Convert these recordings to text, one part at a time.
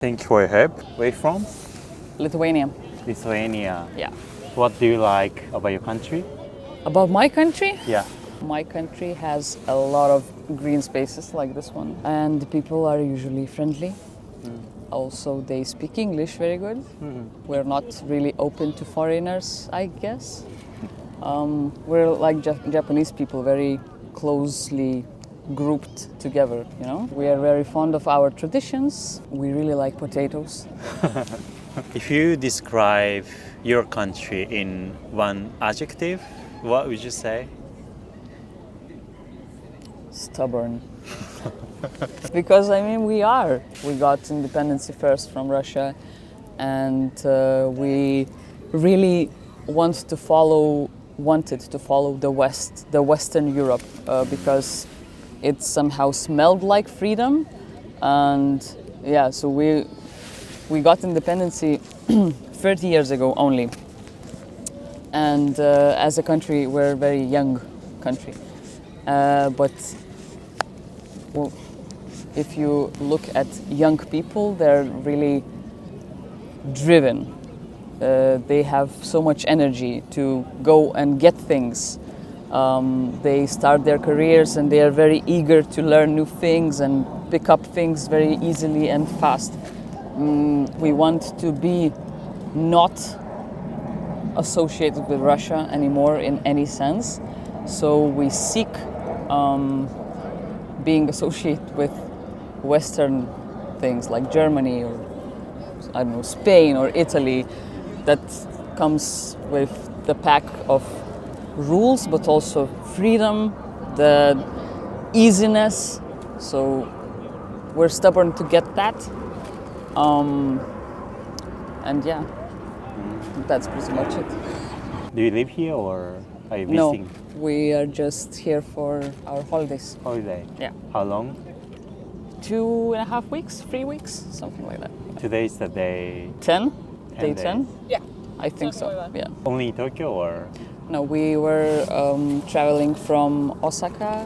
Thank you for your help. Where are you from? Lithuania. Lithuania. Yeah. What do you like about your country? About my country? Yeah. My country has a lot of green spaces like this one, and the people are usually friendly. Also, they speak English very good. We're not really open to foreigners, I guess. We're like Japanese people, very closely grouped together, you know. We are very fond of our traditions. We really like potatoes. If you describe your country in one adjective, what would you say? Stubborn. Because we are. We got independence first from Russia, and we really wanted to follow the Western Europe, because it somehow smelled like freedom, and yeah, so we got independence 30 years ago only, and as a country we're a very young country, but well, if you look at young people, they're really driven. They have so much energy to go and get things. They start their careers and they are very eager to learn new things and pick up things very easily and fast. We want to be not associated with Russia anymore in any sense. So we seek being associated with Western things like Germany or I don't know, Spain or Italy, that comes with the pack of rules but also freedom, the easiness. So we're stubborn to get that. And yeah, that's pretty much it. Do you live here or are you visiting? No, we are just here for our holidays. Holiday? Yeah. How long? 2.5 weeks, 3 weeks, something like that. Today is the day 10? Day days. 10? Yeah. I think so, yeah. Only in Tokyo or? No, we were traveling from Osaka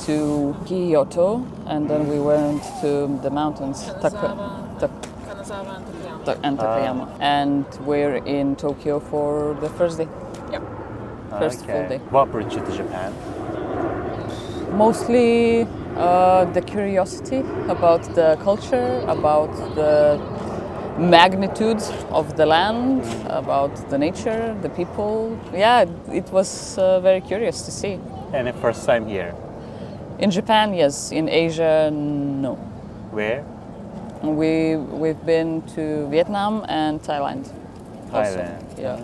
to Kyoto, and then we went to the mountains, Kanazawa and Takayama. and Takayama. And we're in Tokyo for the first day, Yeah. first full day. What brought you to Japan? Mostly the curiosity about the culture, about the magnitude of the land, about the nature, the people. Yeah, it was very curious to see. And the first time here? In Japan, yes. In Asia, no. Where? We've been to Vietnam and Thailand. Also. Thailand. Yeah.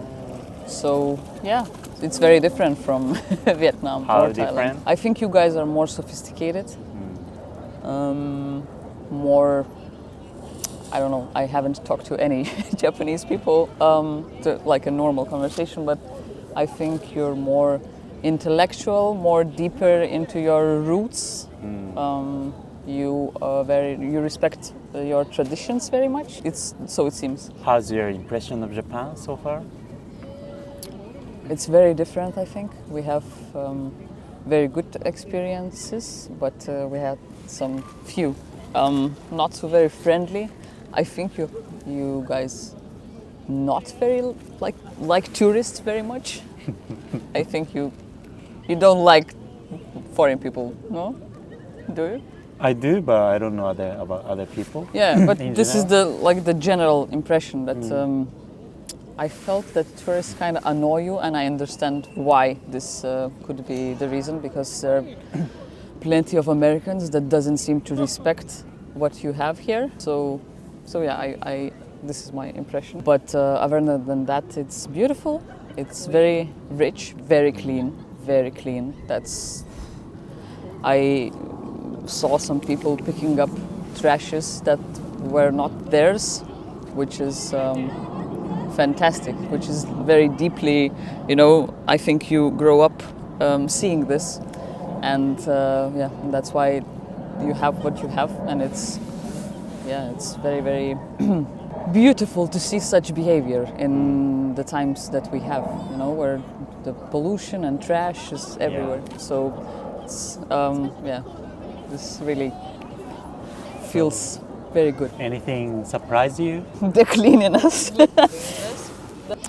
So yeah, it's very different from Vietnam How or Thailand. different? I think you guys are more sophisticated. More, I don't know, I haven't talked to any Japanese people, like a normal conversation, but I think you're more intellectual, more deeper into your roots. You respect your traditions very much. So it seems. How's your impression of Japan so far? It's very different, I think. We have very good experiences, but we had some few not so very friendly. I think you guys not very like tourists very much. I think you don't like foreign people, no? Do you? I do, but I don't know about other people. Yeah, but In this general. is the general impression that I felt that tourists kind of annoy you, and I understand why this could be the reason, because there are plenty of Americans that doesn't seem to respect what you have here. So yeah, I this is my impression. But other than that, it's beautiful. It's very rich, very clean, very clean. I saw some people picking up trashes that were not theirs, which is fantastic, which is very deeply, I think you grow up seeing this, and that's why you have what you have, and it's very, very beautiful to see such behavior in the times that we have, where the pollution and trash is everywhere. So it's, this really feels very good. Anything surprise you? The cleanliness.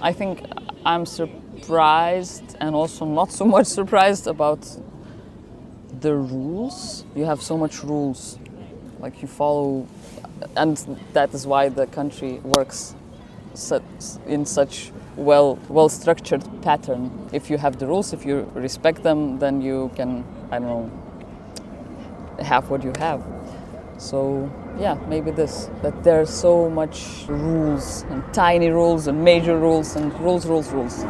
I think I'm surprised and also not so much surprised about the rules. You have so much rules, like you follow, and that is why the country works in such well-structured pattern. If you have the rules, if you respect them, then you can, I don't know, have what you have. So yeah, maybe this, that there's so much rules and tiny rules and major rules and rules.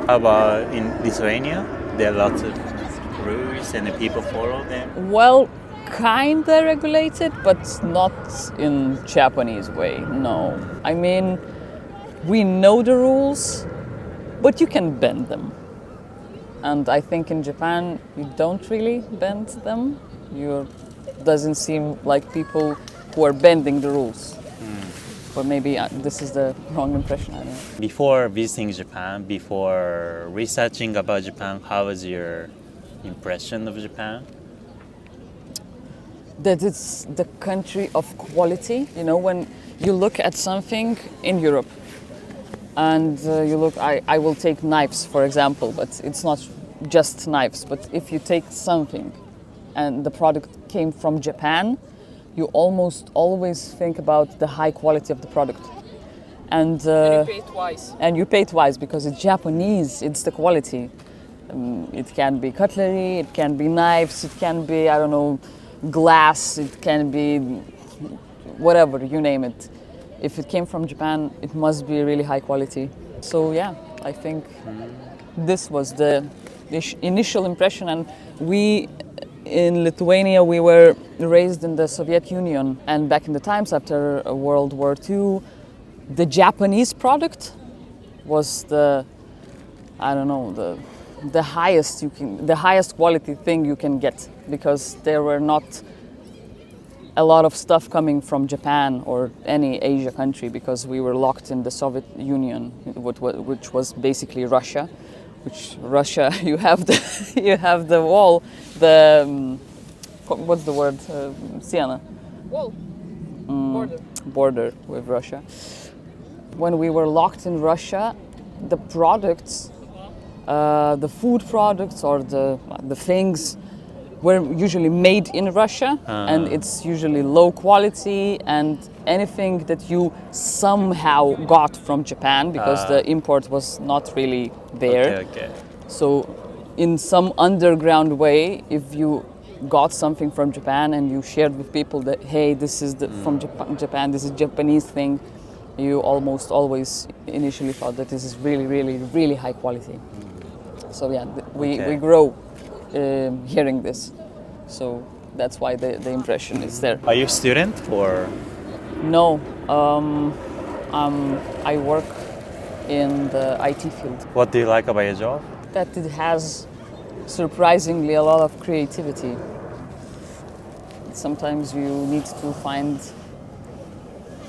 How about in Lithuania? There are lots of rules and the people follow them. Well, kinda regulated, but not in Japanese way, no. I mean, we know the rules, but you can bend them. And I think in Japan, you don't really bend them. Doesn't seem like people who are bending the rules. Or maybe this is the wrong impression, I don't know. Before visiting Japan, before researching about Japan, how was your impression of Japan? That it's the country of quality. You know, when you look at something in Europe and you look, I will take knives, for example, but it's not just knives. But if you take something and the product came from Japan, you almost always think about the high quality of the product. And you pay twice. And you pay twice because it's Japanese, it's the quality. It can be cutlery, it can be knives, it can be, I don't know, glass, it can be whatever, you name it. If it came from Japan, it must be really high quality. So yeah, I think this was the initial impression. And we in Lithuania, we were raised in the Soviet Union, and back in the times after World War II, the Japanese product was the highest quality thing you can get, because there were not a lot of stuff coming from Japan or any Asia country, because we were locked in the Soviet Union, which was basically Russia. You have the wall, what's the word? Siena. Wall. Border with Russia. When we were locked in Russia, the products, the food products or the things were usually made in Russia, and it's usually low quality, and anything that you somehow got from Japan, because the import was not really there. Okay. So in some underground way, if you got something from Japan and you shared with people that, hey, this is from Japan, this is Japanese thing, you almost always initially thought that this is really, really, really high quality. So yeah, we grow hearing this. So that's why the impression is there. Are you a student or? No, I work in the IT field. What do you like about your job? That it has surprisingly a lot of creativity. Sometimes you need to find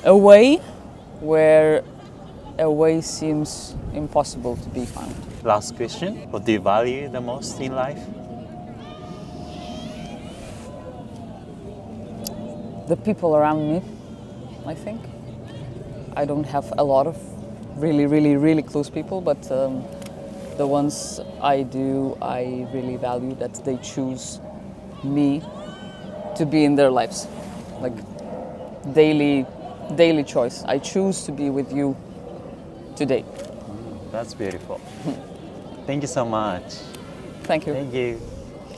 a way where a way seems impossible to be found. Last question. What do you value the most in life? The people around me, I think. I don't have a lot of really, really, really close people, but the ones I do, I really value that they choose me to be in their lives. Like daily choice. I choose to be with you today. That's beautiful. Thank you so much. Thank you. Thank you.